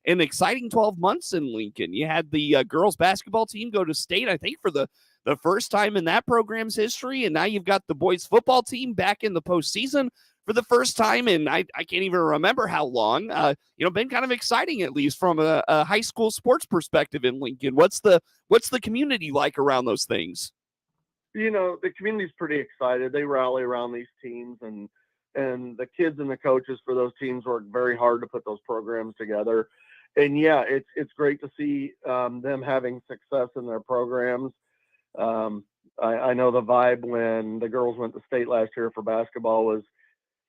an exciting 12 months in Lincoln. You had the girls basketball team go to state, I think, for the first time in that program's history. And now you've got the boys football team back in the postseason for the first time in I can't even remember how long. Been kind of exciting, at least from a high school sports perspective in Lincoln. What's the community like around those things? The community's pretty excited. They rally around these teams, and the kids and the coaches for those teams work very hard to put those programs together. And yeah, it's great to see them having success in their programs. I know the vibe when the girls went to state last year for basketball was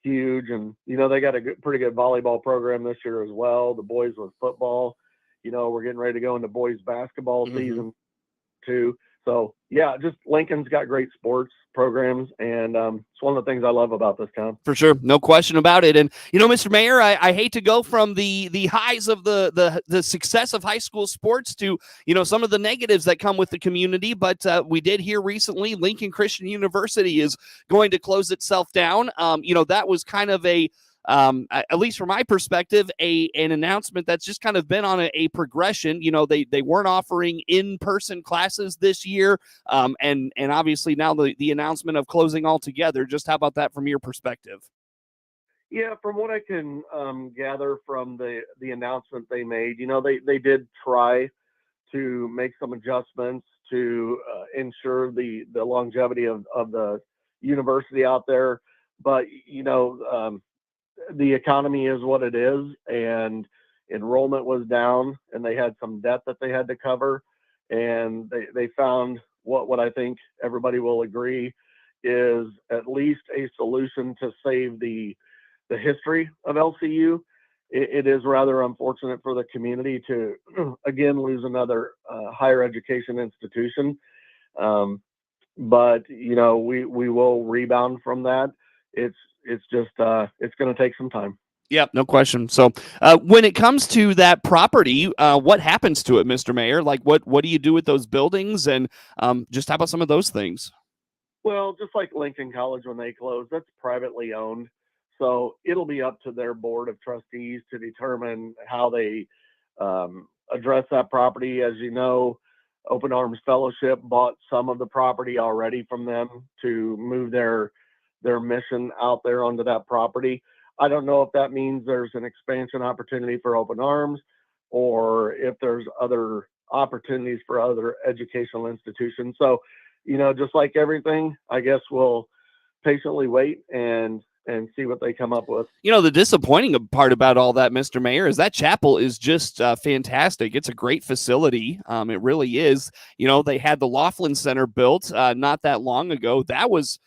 huge, and they got a pretty good volleyball program this year as well. The boys with football, we're getting ready to go into boys basketball season too. So yeah, just Lincoln's got great sports programs, and it's one of the things I love about this town. For sure, no question about it. And Mr. Mayor, I hate to go from the highs of the success of high school sports to some of the negatives that come with the community. But we did hear recently Lincoln Christian University is going to close itself down. That was kind of at least from my perspective, an announcement that's just kind of been on a progression. They weren't offering in-person classes this year, and obviously now the announcement of closing altogether. Just how about that from your perspective? Yeah, from what I can gather from the announcement they made, they did try to make some adjustments to ensure the longevity of the university out there, but the economy is what it is, and enrollment was down, and they had some debt that they had to cover, and they found what I think everybody will agree is at least a solution to save the history of LCU. It is rather unfortunate for the community to again lose another higher education institution, but we will rebound from that. It's just it's going to take some time. Yeah, no question. So when it comes to that property, what happens to it, Mr. Mayor? Like what do you do with those buildings, and just how about some of those things? Well, just like Lincoln College when they close, that's privately owned. So it'll be up to their board of trustees to determine how they address that property. As you know, Open Arms Fellowship bought some of the property already from them to move their mission out there onto that property. I don't know if that means there's an expansion opportunity for Open Arms, or if there's other opportunities for other educational institutions. So, just like everything, I guess we'll patiently wait and see what they come up with. The disappointing part about all that, Mr. Mayor, is that chapel is just fantastic. It's a great facility. It really is. They had the Laughlin Center built not that long ago. That was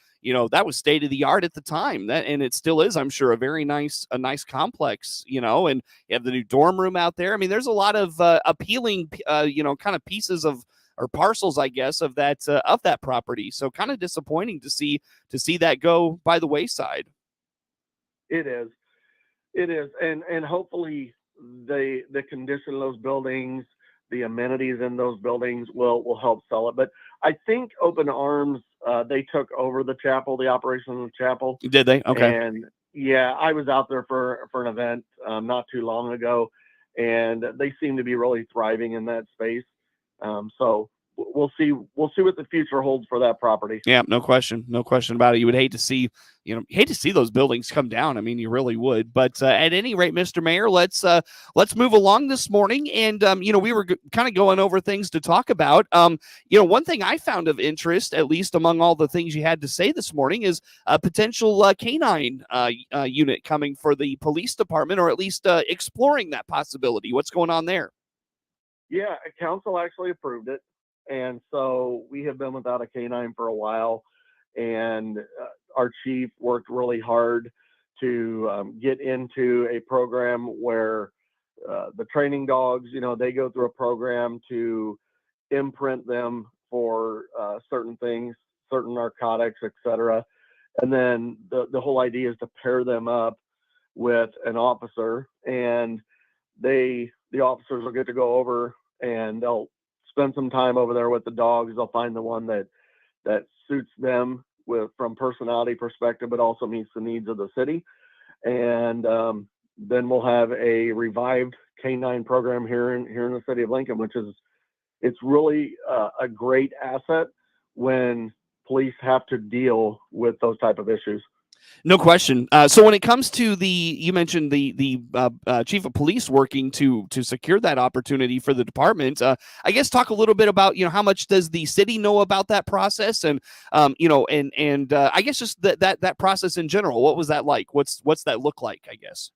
state of the art at the time. And it still is, I'm sure, a nice complex, and you have the new dorm room out there. I mean, there's a lot of appealing, kind of pieces of, or parcels, I guess, of that property. So kind of disappointing to see that go by the wayside. It is. And hopefully the condition of those buildings, the amenities in those buildings will help sell it. But I think Open Arms, they took over the chapel, the operation of the chapel. Did they? Okay. And yeah, I was out there for an event not too long ago, and they seem to be really thriving in that space. So we'll see what the future holds for that property. Yeah, no question about it. You would hate to see those buildings come down. I mean, you really would. But at any rate, Mr. Mayor, let's move along this morning. And we were kind of going over things to talk about. One thing I found of interest, at least among all the things you had to say this morning, is a potential canine unit coming for the police department, or at least exploring that possibility. What's going on there? Yeah, council actually approved it. And so we have been without a canine for a while, and our chief worked really hard to get into a program where the training dogs, they go through a program to imprint them for certain things, certain narcotics, etc. And then the whole idea is to pair them up with an officer, and the officers will get to go over and they'll spend some time over there with the dogs. They'll find the one that suits them from personality perspective, but also meets the needs of the city. And then we'll have a revived K-9 program here in the city of Lincoln, which is it's really a great asset when police have to deal with those type of issues. No question. So when it comes to you mentioned the chief of police working to secure that opportunity for the department. I guess talk a little bit about how much does the city know about that process, and I guess just that process in general. What was that like? What's that look like? I guess.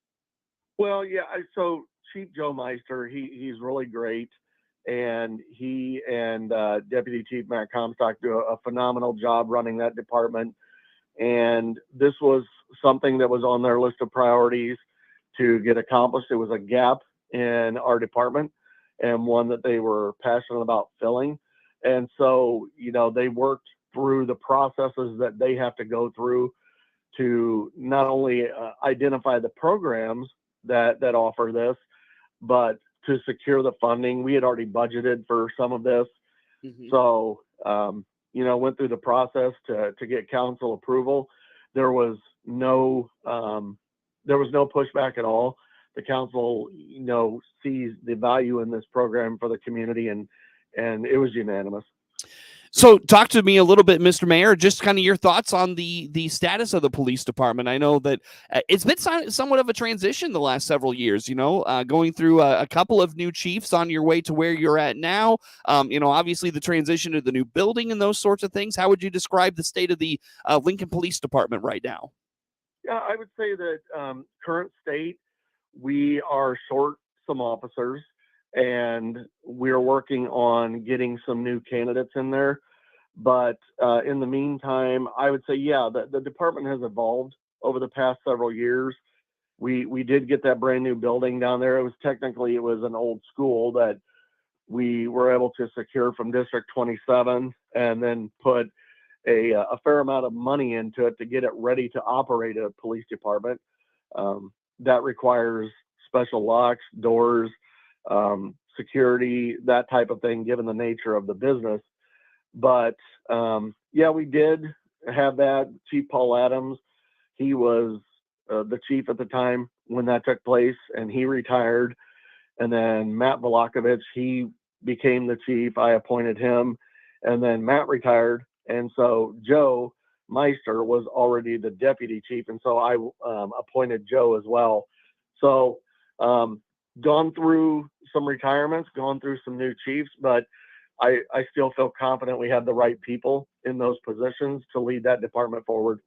Well, yeah. So Chief Joe Meister, he's really great, and he and Deputy Chief Matt Comstock do a phenomenal job running that department. And this was something that was on their list of priorities to get accomplished. It was a gap in our department and one that they were passionate about filling. And so, they worked through the processes that they have to go through to not only identify the programs that offer this, but to secure the funding. We had already budgeted for some of this. Mm-hmm. So, went through the process to get council approval. There was no pushback at all. The council, sees the value in this program for the community, and it was unanimous. So talk to me a little bit, Mr. Mayor, just kind of your thoughts on the status of the police department. I know that it's been somewhat of a transition the last several years, going through a couple of new chiefs on your way to where you're at now. Obviously the transition to the new building and those sorts of things. How would you describe the state of the Lincoln Police Department right now? Yeah, I would say that current state, we are short some officers, and we're working on getting some new candidates in there. But in the meantime, I would say, yeah, the department has evolved over the past several years. We did get that brand new building down there. It was an old school that we were able to secure from District 27, and then put a fair amount of money into it to get it ready to operate a police department. That requires special locks, doors, security, that type of thing, given the nature of the business. But yeah, we did have that. Chief Paul Adams, he was the chief at the time when that took place, and he retired. And then Matt Volakovich, he became the chief. I appointed him, and then Matt retired. And so Joe Meister was already the deputy chief, and so I appointed Joe as well. So gone through some retirements, gone through some new chiefs, but I still feel confident we have the right people in those positions to lead that department forward.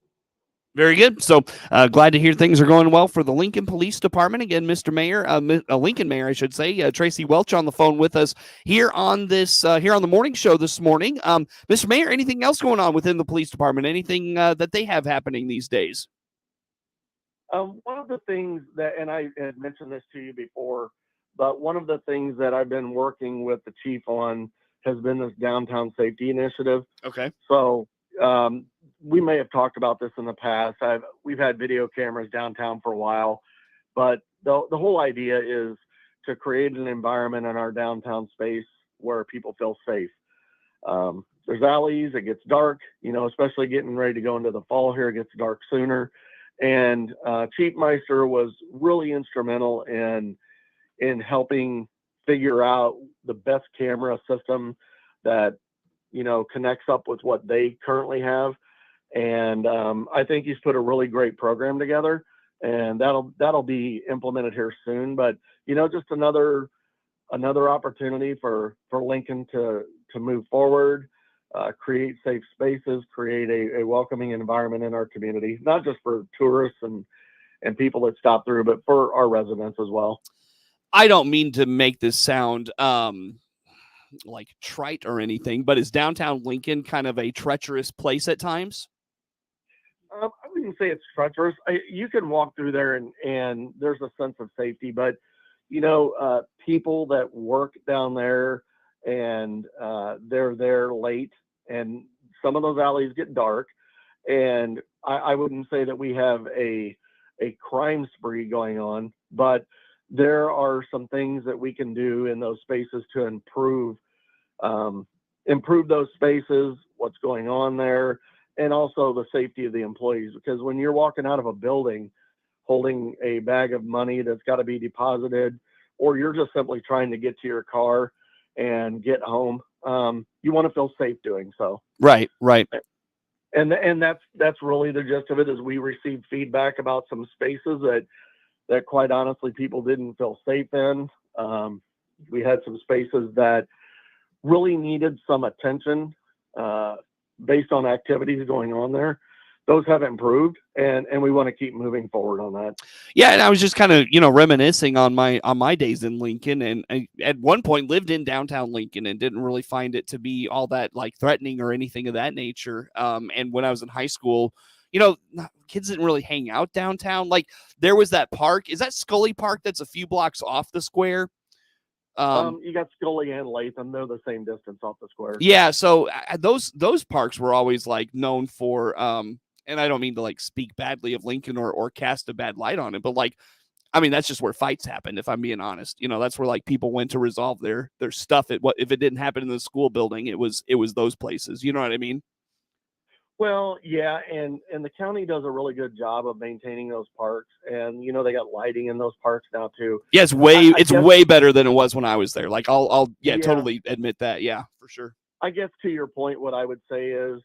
Very good. So glad to hear things are going well for the Lincoln Police Department. Again, Mr. Mayor, Lincoln Mayor, I should say, Tracy Welch on the phone with us here on the morning show this morning. Mr. Mayor, anything else going on within the police department? Anything that they have happening these days? One of the things that, and I had mentioned this to you before, but one of the things that I've been working with the chief on has been this downtown safety initiative. Okay. So we may have talked about this in the past. We've had video cameras downtown for a while, but the whole idea is to create an environment in our downtown space where people feel safe. There's alleys, it gets dark, especially getting ready to go into the fall here, it gets dark sooner. And Chief Meister was really instrumental in helping figure out the best camera system that connects up with what they currently have. And I think he's put a really great program together, and that'll be implemented here soon. But just another opportunity for Lincoln to move forward, create safe spaces, create a welcoming environment in our community, not just for tourists and people that stop through, but for our residents as well. I don't mean to make this sound like trite or anything, but is downtown Lincoln kind of a treacherous place at times? I wouldn't say it's treacherous. You can walk through there and there's a sense of safety, but people that work down there and they're there late, and some of those alleys get dark, and I wouldn't say that we have a crime spree going on, but there are some things that we can do in those spaces to improve those spaces, what's going on there, and also the safety of the employees. Because when you're walking out of a building holding a bag of money that's got to be deposited, or you're just simply trying to get to your car and get home, you want to feel safe doing so. Right. And that's really the gist of it. Is we received feedback about some spaces that quite honestly people didn't feel safe in. We had some spaces that really needed some attention based on activities going on there. Those have improved, and we want to keep moving forward on that. Yeah, and I was just kind of, reminiscing on my days in Lincoln, and I at one point lived in downtown Lincoln and didn't really find it to be all that like threatening or anything of that nature. And when I was in high school, kids didn't really hang out downtown. Like there was that park. Is that Scully Park? That's a few blocks off the square. You got Scully and Latham. They're the same distance off the square. Yeah, so those parks were always like known for and I don't mean to like speak badly of Lincoln or cast a bad light on it, but like, I mean, that's just where fights happened. If I'm being honest, that's where like people went to resolve their stuff. If it didn't happen in the school building, it was those places. You know what I mean? Well, yeah, and the county does a really good job of maintaining those parks, and they got lighting in those parks now too. Yeah, it's way better than it was when I was there. Like I'll totally admit that. Yeah, for sure. I guess to your point, what I would say is,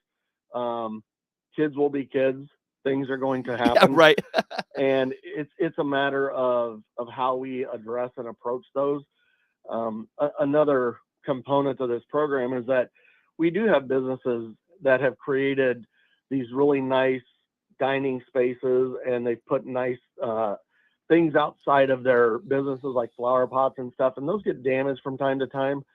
kids will be kids. Things are going to happen. Yeah, right. And it's a matter of how we address and approach those. Another component of this program is that we do have businesses that have created these really nice dining spaces, and they've put nice things outside of their businesses like flower pots and stuff, and those get damaged from time to time.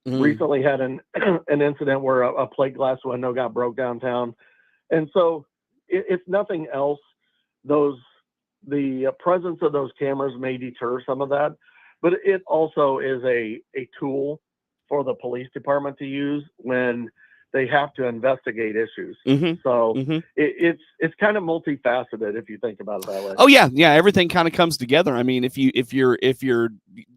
Recently had an incident where a plate glass window got broke downtown. And so if nothing else, the presence of those cameras may deter some of that, but it also is a tool for the police department to use when they have to investigate issues. So it's kind of multifaceted if you think about it that way. Oh yeah, everything kind of comes together. I mean, if you're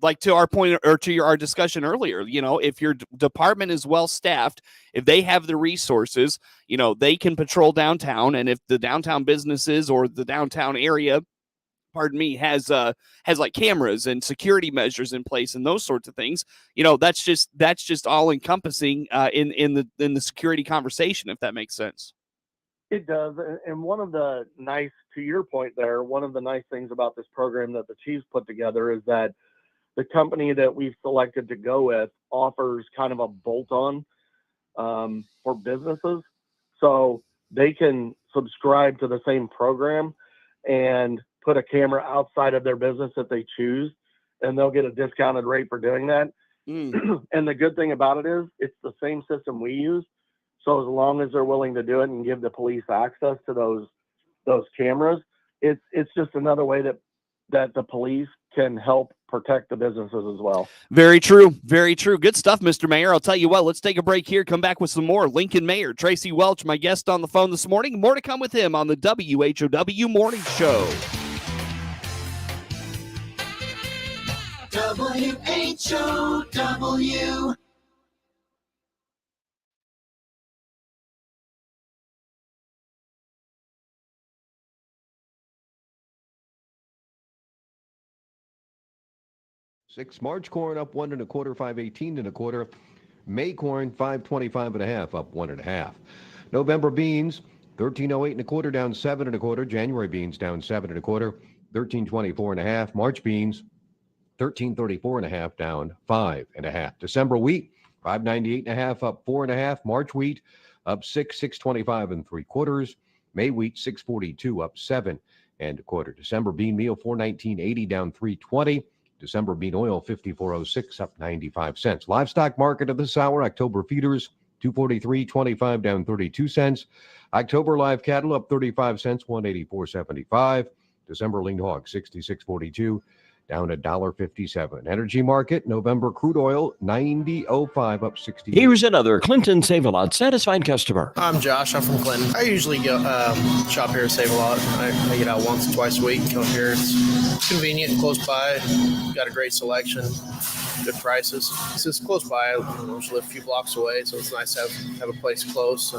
like to our point or to our discussion earlier, if your department is well staffed, if they have the resources, they can patrol downtown, and if the downtown businesses or the downtown area has like cameras and security measures in place and those sorts of things, that's just all encompassing in the security conversation, if that makes sense. It does. And to your point there, one of the nice things about this program that the Chiefs put together is that the company that we've selected to go with offers kind of a bolt-on for businesses. So they can subscribe to the same program and put a camera outside of their business if they choose, and they'll get a discounted rate for doing that. And the good thing about it is it's the same system we use. So as long as they're willing to do it and give the police access to those cameras, it's just another way that the police can help protect the businesses as well. Very true. Very true. Good stuff, Mr. Mayor. I'll tell you what, let's take a break here, come back with some more. Lincoln Mayor Tracy Welch, my guest on the phone this morning. More to come with him on the WHOW Morning Show. WHOW. March corn up 1 1/4, 5.18 1/4. May corn 5.25 1/2, up 1 1/2. November beans 13.08 1/4, down 7 1/4. January beans down 7 1/4, 13.24 1/2. March beans 13.34 1/2, down 5 1/2. December wheat 5.98 1/2, up 4 1/2. March wheat up 6.25 3/4. May wheat 6.42, up 7 1/4. December bean meal 4.19.80, down 3.20. December bean oil 54.06, up 95 cents. Livestock market of this hour: October feeders 243.25, down 32 cents. October live cattle up 35 cents, 184.75. December lean hog 66.42, down $1.57. Energy market: November crude oil 90.05, up 60. Here's another Clinton Save-A-Lot satisfied customer. I'm Josh. I'm from Clinton. I usually go shop here at Save-A-Lot. I get out once or twice a week. Come here. It's convenient, close by. Got a great selection. good prices. It's just close by. I just live a few blocks away, so it's nice to have a place close.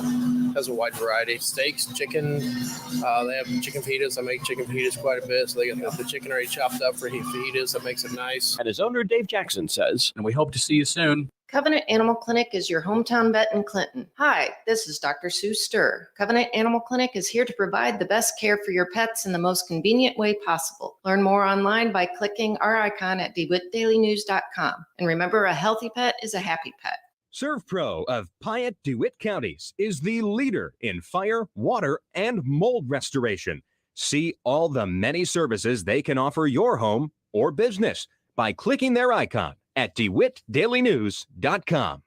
Has a wide variety: steaks, chicken. They have chicken fajitas. I make chicken fajitas quite a bit, so they got the chicken already chopped up for fajitas. That makes it nice. And his owner, Dave Jackson, says, And we hope to see you soon. Covenant Animal Clinic is your hometown vet in Clinton. Hi, this is Dr. Sue Sturr. Covenant Animal Clinic is here to provide the best care for your pets in the most convenient way possible. Learn more online by clicking our icon at DeWittDailyNews.com. And remember, a healthy pet is a happy pet. ServPro of Piatt DeWitt counties is the leader in fire, water, and mold restoration. See all the many services they can offer your home or business by clicking their icon at DeWittDailyNews.com.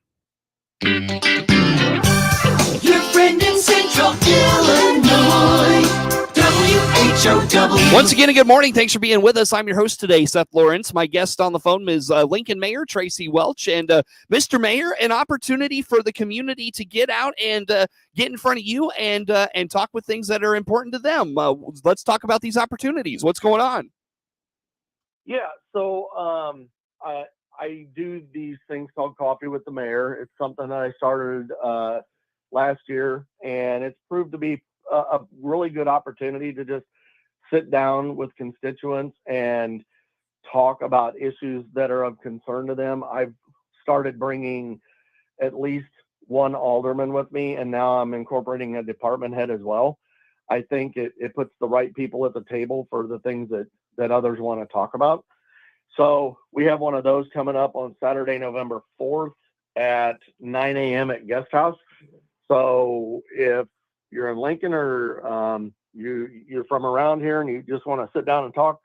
Your friend in Central Illinois, WHOW. Once again, a good morning. Thanks for being with us. I'm your host today, Seth Lawrence. My guest on the phone is Lincoln Mayor Tracy Welch. And Mr. Mayor, an opportunity for the community to get out and get in front of you and talk with things that are important to them. Let's talk about these opportunities. What's going on? Yeah, so I do these things called Coffee with the Mayor. It's something that I started last year, and it's proved to be a really good opportunity to just sit down with constituents and talk about issues that are of concern to them. I've started bringing at least one alderman with me, and now I'm incorporating a department head as well. I think it puts the right people at the table for the things that others want to talk about. So we have one of those coming up on Saturday, November 4th at 9 a.m. at Guest House. So if you're in Lincoln or you're from around here and you just want to sit down and talk,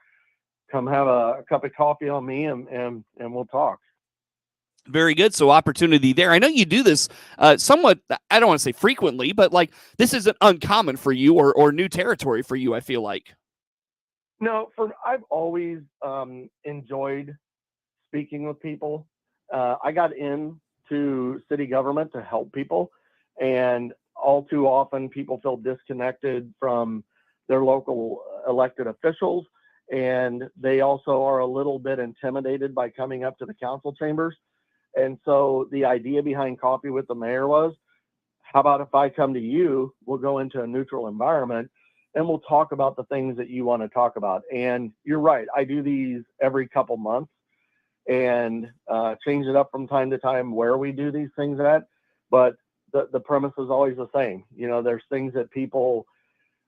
come have a cup of coffee on me and we'll talk. Very good. So opportunity there. I know you do this somewhat, I don't want to say frequently, but like this isn't uncommon for you or new territory for you, I feel like. No, I've always enjoyed speaking with people. I got into city government to help people, and all too often people feel disconnected from their local elected officials, and they also are a little bit intimidated by coming up to the council chambers. And so the idea behind Coffee with the Mayor was, how about if I come to you, we'll go into a neutral environment and we'll talk about the things that you want to talk about. And you're right, I do these every couple months and change it up from time to time where we do these things at. But the premise is always the same. You know, there's things that people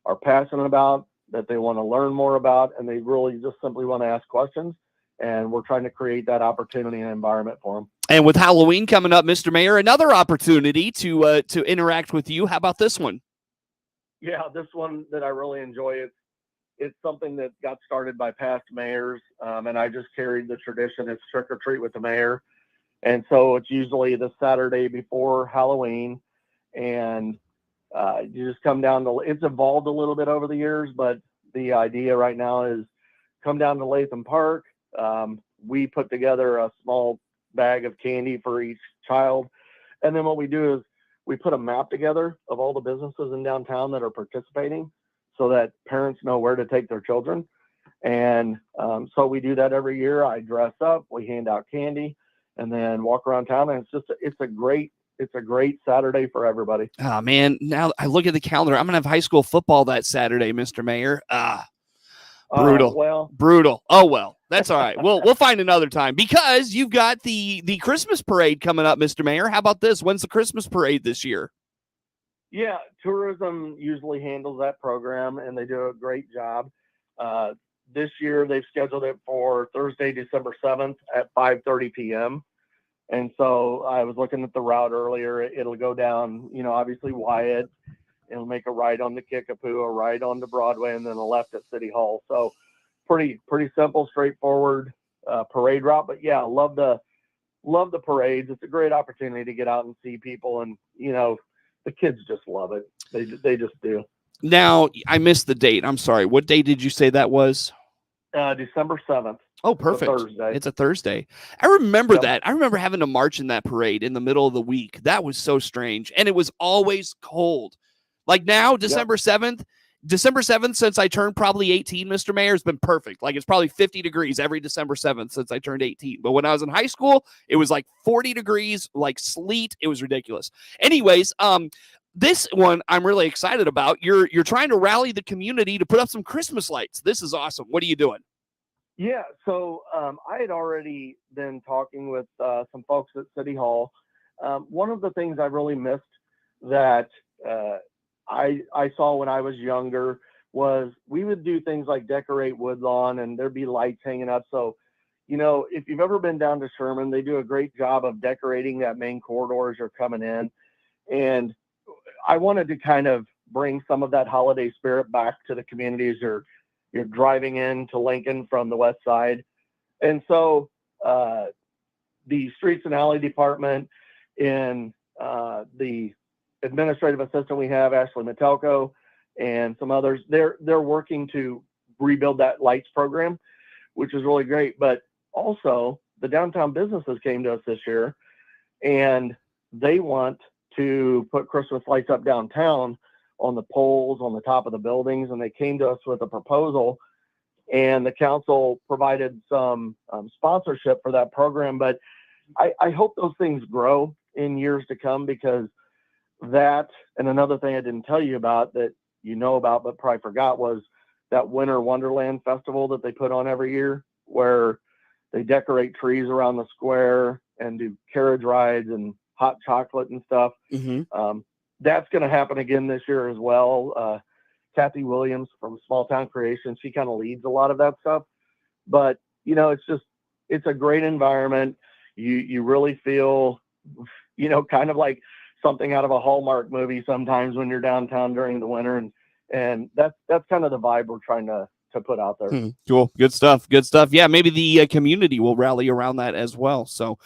are passionate about, that they want to learn more about, and they really just simply want to ask questions. And we're trying to create that opportunity and environment for them. And with Halloween coming up, Mr. Mayor, another opportunity to interact with you. How about this one? Yeah, this one that I really enjoy. It's something that got started by past mayors, and I just carried the tradition. It's Trick or Treat with the Mayor. And so it's usually the Saturday before Halloween, and you just come down to, it's evolved a little bit over the years, but the idea right now is come down to Latham Park. We put together a small bag of candy for each child. And then what we do is we put a map together of all the businesses in downtown that are participating so that parents know where to take their children. And so we do that every year. I dress up, we hand out candy, and then walk around town. And it's a great Saturday for everybody. Oh, man. Now I look at the calendar. I'm going to have high school football that Saturday, Mr. Mayor. Brutal. Brutal. Oh, well, that's all right. We'll find another time because you've got the Christmas parade coming up, Mr. Mayor. How about this? When's the Christmas parade this year? Yeah, tourism usually handles that program, and they do a great job. This year, they've scheduled it for Thursday, December 7th at 5:30 p.m. And so I was looking at the route earlier. It'll go down, obviously Wyatt. It'll make a right on the Kickapoo, a right onto Broadway, and then a left at City Hall. So pretty simple, straightforward parade route. But yeah, love the parades. It's a great opportunity to get out and see people, and the kids just love it. They just do. Now I missed the date. I'm sorry. What day did you say that was? December 7th. Oh, perfect. It's a Thursday. I remember that. I remember having to march in that parade in the middle of the week. That was so strange. And it was always cold. Like now, December 7th, December 7th, since I turned probably 18, Mr. Mayor, has been perfect. Like, it's probably 50 degrees every December 7th since I turned 18. But when I was in high school, it was like 40 degrees, like sleet. It was ridiculous. Anyways, this one I'm really excited about. You're trying to rally the community to put up some Christmas lights. This is awesome. What are you doing? Yeah, so I had already been talking with some folks at City Hall. One of the things I really missed that I saw when I was younger was we would do things like decorate Woodlawn, and there'd be lights hanging up. So, you know, if you've ever been down to Sherman, they do a great job of decorating that main corridor as you're coming in. And I wanted to kind of bring some of that holiday spirit back to the communities you're driving into Lincoln from the west side. And so the Streets and Alley Department and the administrative assistant we have, Ashley Metelko, and some others, they're working to rebuild that lights program, which is really great. But also the downtown businesses came to us this year, and they want to put Christmas lights up downtown on the poles on the top of the buildings. And they came to us with a proposal, and the council provided some sponsorship for that program. But I hope those things grow in years to come, because that, and another thing I didn't tell you about that you know about but probably forgot, was that Winter Wonderland Festival that they put on every year, where they decorate trees around the square and do carriage rides and hot chocolate and stuff. Mm-hmm. That's going to happen again this year as well. Kathy Williams from Small Town Creation, she kind of leads a lot of that stuff. But, you know, it's a great environment. You really feel, you know, kind of like something out of a Hallmark movie sometimes when you're downtown during the winter. And that's kind of the vibe we're trying to put out there. Cool. Good stuff. Yeah, maybe the community will rally around that as well. So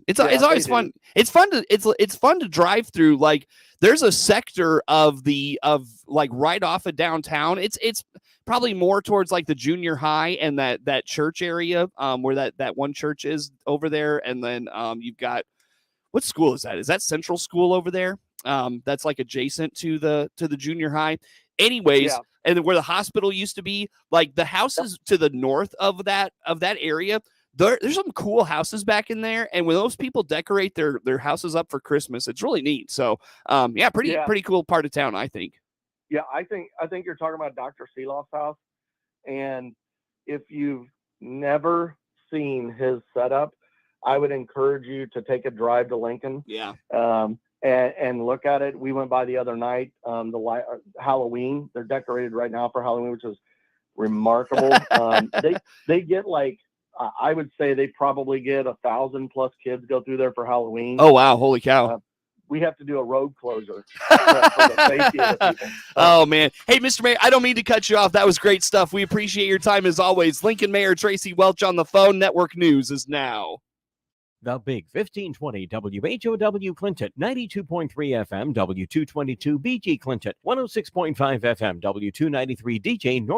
it's always fun. It's fun to drive through. Like, there's a sector of like right off of downtown. It's probably more towards like the junior high and that church area where that one church is over there. And then you've got, what school is that? Is that Central School over there? That's like adjacent to the junior high. Anyways, yeah. And where the hospital used to be, like the houses to the north of that area, there's some cool houses back in there. And when those people decorate their houses up for Christmas, it's really neat. So pretty cool part of town, I think. Yeah, I think you're talking about Dr. Seeloff's house. And if you've never seen his setup, I would encourage you to take a drive to Lincoln. Yeah. And look at it. We went by the other night. Halloween, they're decorated right now for Halloween, which is remarkable. They get like, I would say they probably get 1,000+ kids go through there for Halloween. Oh wow, holy cow! We have to do a road closure for the safety of the people. Oh man, hey Mr. Mayor, I don't mean to cut you off. That was great stuff. We appreciate your time as always. Lincoln Mayor Tracy Welch on the phone. Network News is now. The Big 1520 WHOW Clinton, 92.3 FM, W222 BG Clinton, 106.5 FM, W293 DJ North.